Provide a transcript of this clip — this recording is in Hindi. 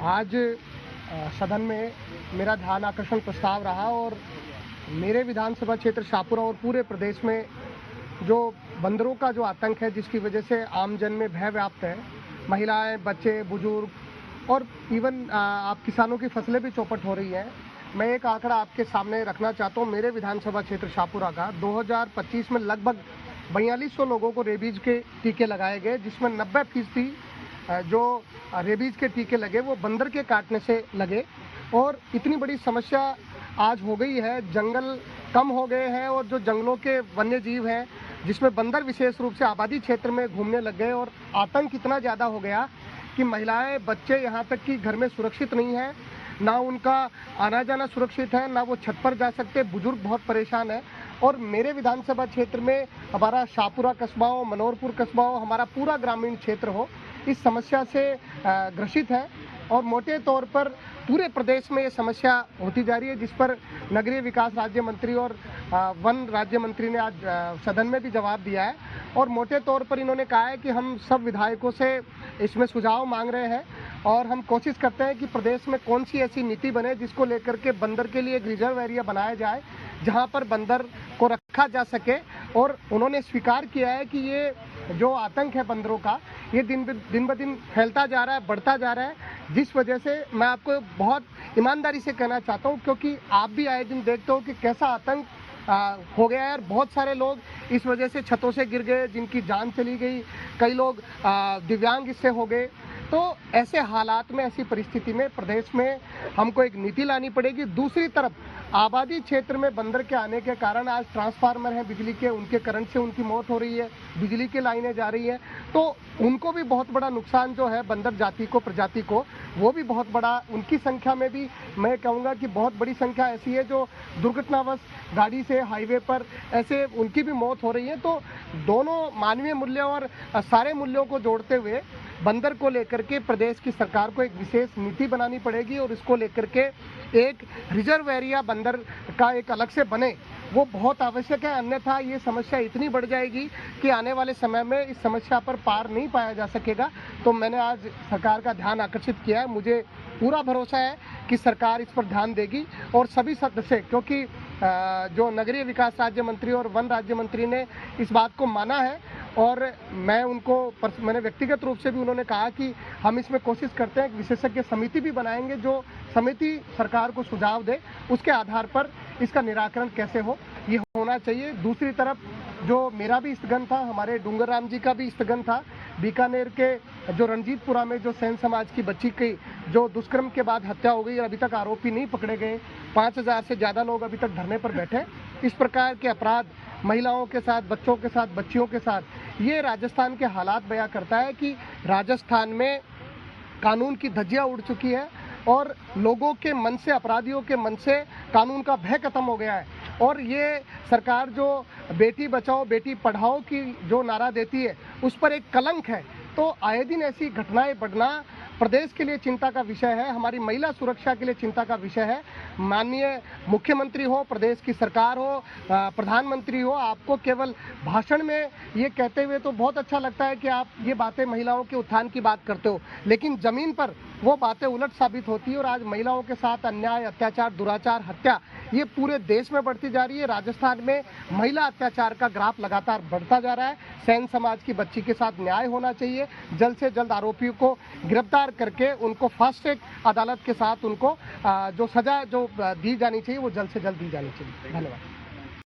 आज सदन में मेरा ध्यान आकर्षण प्रस्ताव रहा और मेरे विधानसभा क्षेत्र शाहपुरा और पूरे प्रदेश में जो बंदरों का जो आतंक है, जिसकी वजह से आम जन में भय व्याप्त है, महिलाएं, बच्चे, बुजुर्ग और इवन आप किसानों की फसलें भी चौपट हो रही हैं। मैं एक आंकड़ा आपके सामने रखना चाहता हूँ। मेरे विधानसभा क्षेत्र शाहपुरा का 2025 में लगभग 4200 लोगों को रेबीज के टीके लगाए गए, जिसमें 90% जो रेबीज के टीके लगे वो बंदर के काटने से लगे। और इतनी बड़ी समस्या आज हो गई है, जंगल कम हो गए हैं और जो जंगलों के वन्य जीव हैं, जिसमें बंदर विशेष रूप से आबादी क्षेत्र में घूमने लग गए और आतंक इतना ज़्यादा हो गया कि महिलाएं, बच्चे यहाँ तक कि घर में सुरक्षित नहीं हैं, ना उनका आना जाना सुरक्षित है, ना वो छत पर जा सकते, बुजुर्ग बहुत परेशान है। और मेरे विधानसभा क्षेत्र में हमारा शाहपुरा कस्बा हो, मनोहरपुर कस्बा हो, हमारा पूरा ग्रामीण क्षेत्र हो, इस समस्या से ग्रसित है और मोटे तौर पर पूरे प्रदेश में ये समस्या होती जा रही है, जिस पर नगरीय विकास राज्य मंत्री और वन राज्य मंत्री ने आज सदन में भी जवाब दिया है। और मोटे तौर पर इन्होंने कहा है कि हम सब विधायकों से इसमें सुझाव मांग रहे हैं और हम कोशिश करते हैं कि प्रदेश में कौन सी ऐसी नीति बने जिसको लेकर के बंदर के लिए एक रिजर्व एरिया बनाया जाए, जहां पर बंदर को रखा जा सके। और उन्होंने स्वीकार किया है कि ये जो आतंक है बंदरों का, ये दिन ब दिन फैलता जा रहा है, बढ़ता जा रहा है, जिस वजह से मैं आपको बहुत ईमानदारी से कहना चाहता हूँ, क्योंकि आप भी आए दिन देखते हो कि कैसा आतंक हो गया है। और बहुत सारे लोग इस वजह से छतों से गिर गए, जिनकी जान चली गई, कई लोग दिव्यांग इससे हो गए। तो ऐसे हालात में, ऐसी परिस्थिति में प्रदेश में हमको एक नीति लानी पड़ेगी। दूसरी तरफ आबादी क्षेत्र में बंदर के आने के कारण आज ट्रांसफार्मर हैं बिजली के, उनके करंट से उनकी मौत हो रही है, बिजली की लाइनें जा रही हैं, तो उनको भी बहुत बड़ा नुकसान जो है बंदर जाति को, प्रजाति को, वो भी बहुत बड़ा। उनकी संख्या में भी मैं कहूँगा कि बहुत बड़ी संख्या ऐसी है जो दुर्घटनावश गाड़ी से हाईवे पर ऐसे उनकी भी मौत हो रही है। तो दोनों मानवीय मूल्यों और सारे मूल्यों को जोड़ते हुए बंदर को लेकर के प्रदेश की सरकार को एक विशेष नीति बनानी पड़ेगी और इसको लेकर के एक रिजर्व एरिया बंदर का एक अलग से बने, वो बहुत आवश्यक है। अन्यथा ये समस्या इतनी बढ़ जाएगी कि आने वाले समय में इस समस्या पर पार नहीं पाया जा सकेगा। तो मैंने आज सरकार का ध्यान आकर्षित किया है। मुझे पूरा भरोसा है कि सरकार इस पर ध्यान देगी और सभी सदस्य, क्योंकि जो नगरीय विकास राज्य मंत्री और वन राज्य मंत्री ने इस बात को माना है और मैंने व्यक्तिगत रूप से भी उन्होंने कहा कि हम इसमें कोशिश करते हैं कि विशेषज्ञ समिति भी बनाएंगे, जो समिति सरकार को सुझाव दे, उसके आधार पर इसका निराकरण कैसे हो, ये होना चाहिए। दूसरी तरफ जो मेरा भी स्थगन था, हमारे डूंगर राम जी का भी स्थगन था। बीकानेर के जो रंजीतपुरा में जो सैन समाज की बच्ची की जो दुष्कर्म के बाद हत्या हो गई, अभी तक आरोपी नहीं पकड़े गए, 5000 से ज़्यादा लोग अभी तक धरने पर बैठे। इस प्रकार के अपराध महिलाओं के साथ, बच्चों के साथ, बच्चियों के साथ, ये राजस्थान के हालात बयां करता है कि राजस्थान में कानून की धज्जियां उड़ चुकी है और लोगों के मन से, अपराधियों के मन से कानून का भय खत्म हो गया है। और ये सरकार जो बेटी बचाओ बेटी पढ़ाओ की जो नारा देती है, उस पर एक कलंक है। तो आए दिन ऐसी घटनाएं बढ़ना प्रदेश के लिए चिंता का विषय है, हमारी महिला सुरक्षा के लिए चिंता का विषय है। माननीय मुख्यमंत्री हो, प्रदेश की सरकार हो, प्रधानमंत्री हो, आपको केवल भाषण में ये कहते हुए तो बहुत अच्छा लगता है कि आप ये बातें महिलाओं के उत्थान की बात करते हो, लेकिन जमीन पर वो बातें उलट साबित होती है और आज महिलाओं के साथ अन्याय, अत्याचार, दुराचार, हत्या ये पूरे देश में बढ़ती जा रही है। राजस्थान में महिला अत्याचार का ग्राफ लगातार बढ़ता जा रहा है। सैन समाज की बच्ची के साथ न्याय होना चाहिए। जल्द से जल्द आरोपियों को गिरफ्तार करके उनको फास्ट ट्रैक अदालत के साथ उनको जो सजा जो दी जानी चाहिए वो जल्द से जल्द दी जानी चाहिए। धन्यवाद।